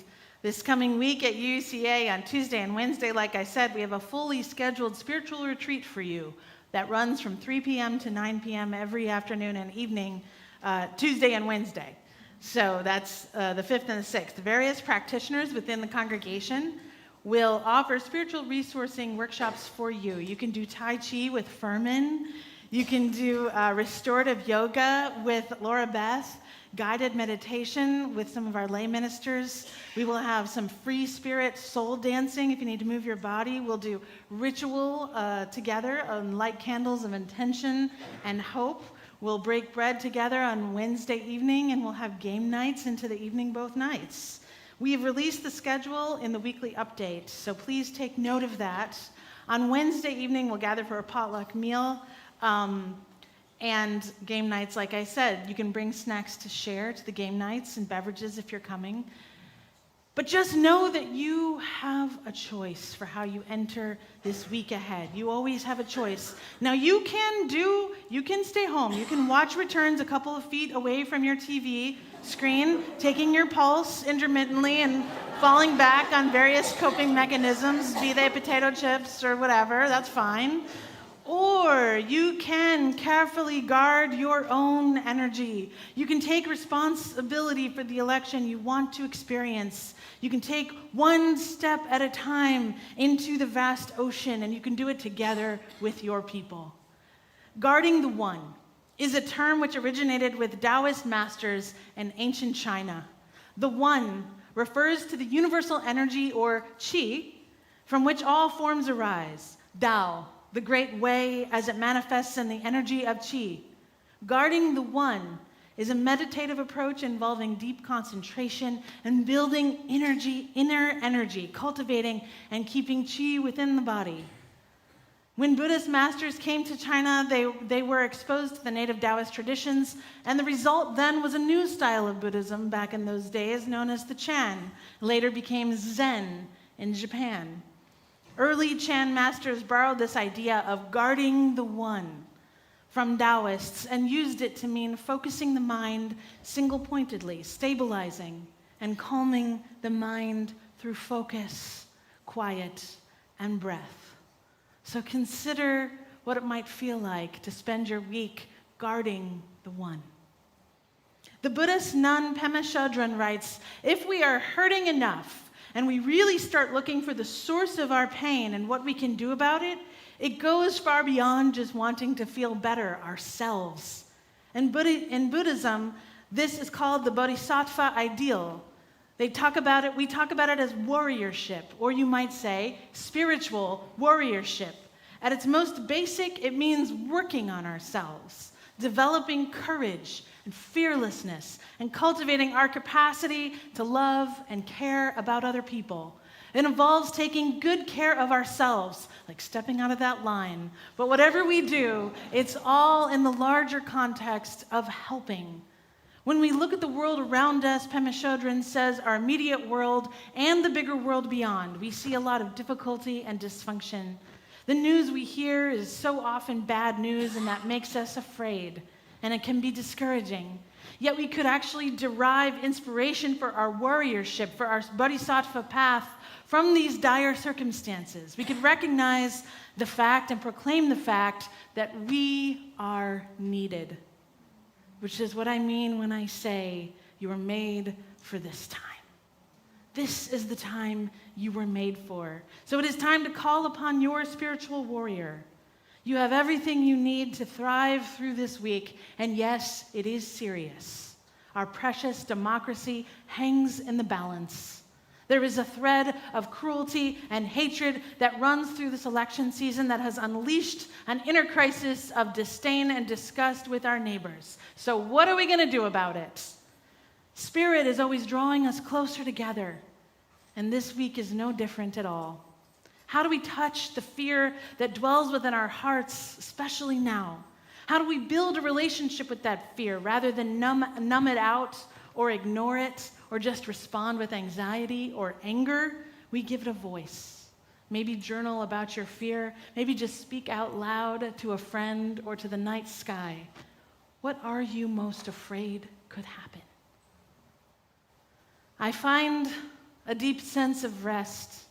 B: This coming week at UCA on Tuesday and Wednesday, like I said, we have a fully scheduled spiritual retreat for you that runs from 3 p.m. to 9 p.m. every afternoon and evening, Tuesday and Wednesday. So that's the 5th and the 6th. Various practitioners within the congregation will offer spiritual resourcing workshops for you. You can do Tai Chi with Furman. You can do restorative yoga with Laura Beth, guided meditation with some of our lay ministers. We will have some free spirit soul dancing if you need to move your body. We'll do ritual together and light candles of intention and hope. We'll break bread together on Wednesday evening, and we'll have game nights into the evening both nights. We've released the schedule in the weekly update, so please take note of that. On Wednesday evening, we'll gather for a potluck meal. And game nights, like I said, you can bring snacks to share to the game nights and beverages if you're coming. But just know that you have a choice for how you enter this week ahead. You always have a choice. Now you can stay home. You can watch returns a couple of feet away from your TV screen, taking your pulse intermittently and falling back on various coping mechanisms, be they potato chips or whatever, that's fine. Or you can carefully guard your own energy. You can take responsibility for the election you want to experience. You can take one step at a time into the vast ocean, and you can do it together with your people. Guarding the one is a term which originated with Taoist masters in ancient China. The one refers to the universal energy, or qi, from which all forms arise. Tao, the great way as it manifests in the energy of qi. Guarding the one is a meditative approach involving deep concentration and building inner energy, cultivating and keeping qi within the body. When Buddhist masters came to China, they were exposed to the native Taoist traditions, and the result then was a new style of Buddhism back in those days known as the Chan, later became Zen in Japan. Early Chan masters borrowed this idea of guarding the one from Taoists and used it to mean focusing the mind single-pointedly, stabilizing and calming the mind through focus, quiet, and breath. So consider what it might feel like to spend your week guarding the one. The Buddhist nun Pema Chodron writes, if we are hurting enough and we really start looking for the source of our pain and what we can do about it, it goes far beyond just wanting to feel better ourselves. In Buddhism, this is called the bodhisattva ideal. We talk about it as warriorship, or you might say spiritual warriorship. At its most basic, it means working on ourselves, developing courage and fearlessness, and cultivating our capacity to love and care about other people. It involves taking good care of ourselves, like stepping out of that line. But whatever we do, it's all in the larger context of helping. When we look at the world around us, Pema Chodron says our immediate world and the bigger world beyond, we see a lot of difficulty and dysfunction. The news we hear is so often bad news, and that makes us afraid, and it can be discouraging. Yet we could actually derive inspiration for our warriorship, for our bodhisattva path from these dire circumstances. We could recognize the fact and proclaim the fact that we are needed, which is what I mean when I say you were made for this time. This is the time you were made for. So it is time to call upon your spiritual warrior. You have everything you need to thrive through this week, and yes, it is serious. Our precious democracy hangs in the balance. There is a thread of cruelty and hatred that runs through this election season that has unleashed an inner crisis of disdain and disgust with our neighbors. So what are we going to do about it? Spirit is always drawing us closer together, and this week is no different at all. How do we touch the fear that dwells within our hearts, especially now? How do we build a relationship with that fear rather than numb it out or ignore it or just respond with anxiety or anger? We give it a voice. Maybe journal about your fear. Maybe just speak out loud to a friend or to the night sky. What are you most afraid could happen? I find a deep sense of rest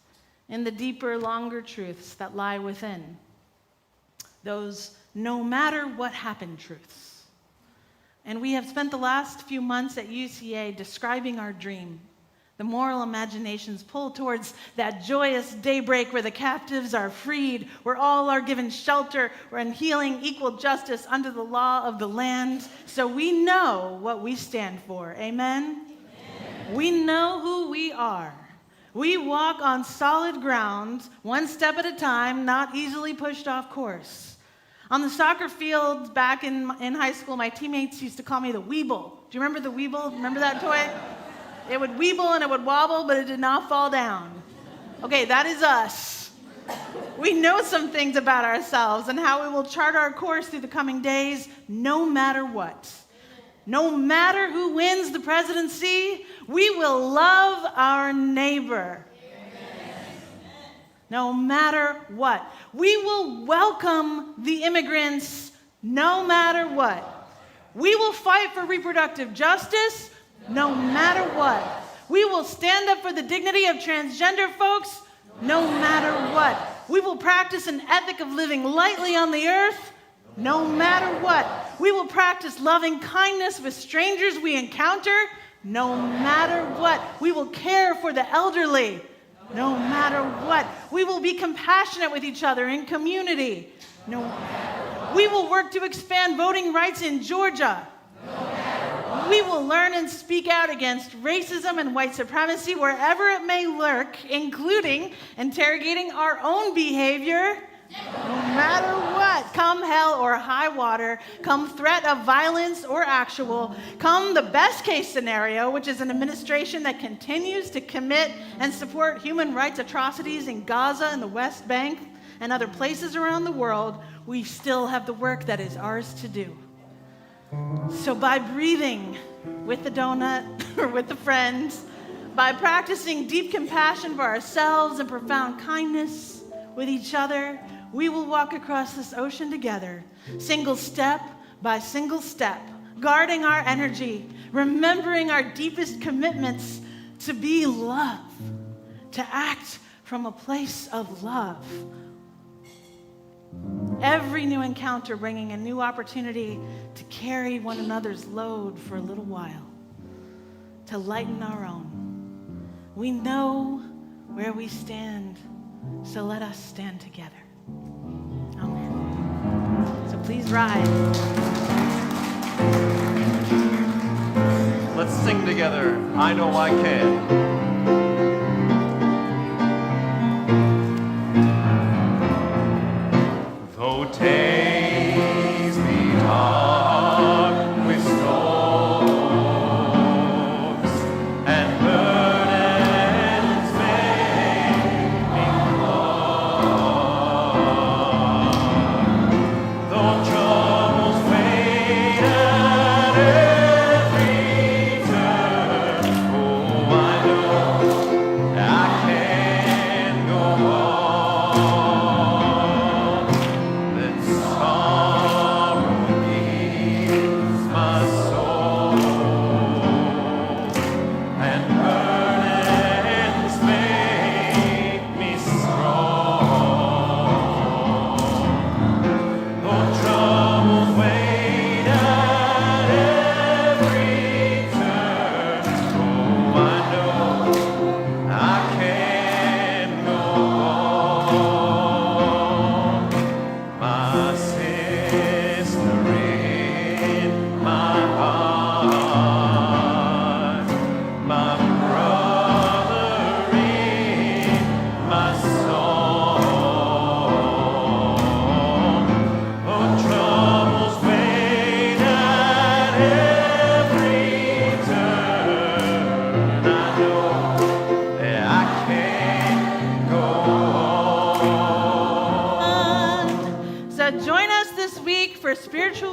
B: in the deeper, longer truths that lie within. Those no matter what happened truths. And we have spent the last few months at UCA describing our dream. The moral imaginations pull towards that joyous daybreak where the captives are freed, where all are given shelter, and healing, equal justice under the law of the land. So we know what we stand for. Amen? Amen. We know who we are. We walk on solid ground, one step at a time, not easily pushed off course. On the soccer field back in high school, my teammates used to call me the Weeble. Do you remember the Weeble? Remember that toy? It would weeble and it would wobble, but it did not fall down. Okay, that is us. We know some things about ourselves and how we will chart our course through the coming days, no matter what. No matter who wins the presidency, we will love our neighbor. No matter what. We will welcome the immigrants no matter what. We will fight for reproductive justice no matter what. We will stand up for the dignity of transgender folks no matter what. We will practice an ethic of living lightly on the earth no matter what. We will practice loving kindness with strangers we encounter no matter what. We will care for the elderly no matter what. We will be compassionate with each other in community. We will work to expand voting rights in Georgia. We will learn and speak out against racism and white supremacy wherever it may lurk, including interrogating our own behavior, no matter what, come hell or high water, come threat of violence or actual, come the best case scenario, which is an administration that continues to commit and support human rights atrocities in Gaza and the West Bank and other places around the world, we still have the work that is ours to do. So by breathing with the donut or with the friends, by practicing deep compassion for ourselves and profound kindness with each other, we will walk across this ocean together, single step by single step, guarding our energy, remembering our deepest commitments to be love, to act from a place of love. Every new encounter bringing a new opportunity to carry one another's load for a little while, to lighten our own. We know where we stand, so let us stand together. Amen. So please rise.
A: Let's sing together, I Know I Can. Though days be hard with storms and burdens make me hard, though troubles wait at every turn, oh, I know I can go on.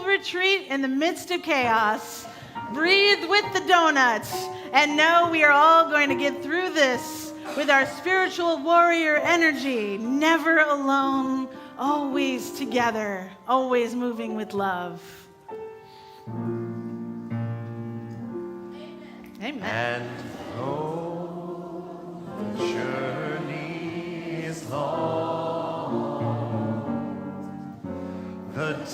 B: Retreat in the midst of chaos. Breathe with the donuts and know we are all going to get through this with our spiritual warrior energy, never alone, always together, always moving with love. Amen.
A: And though the journey is long, the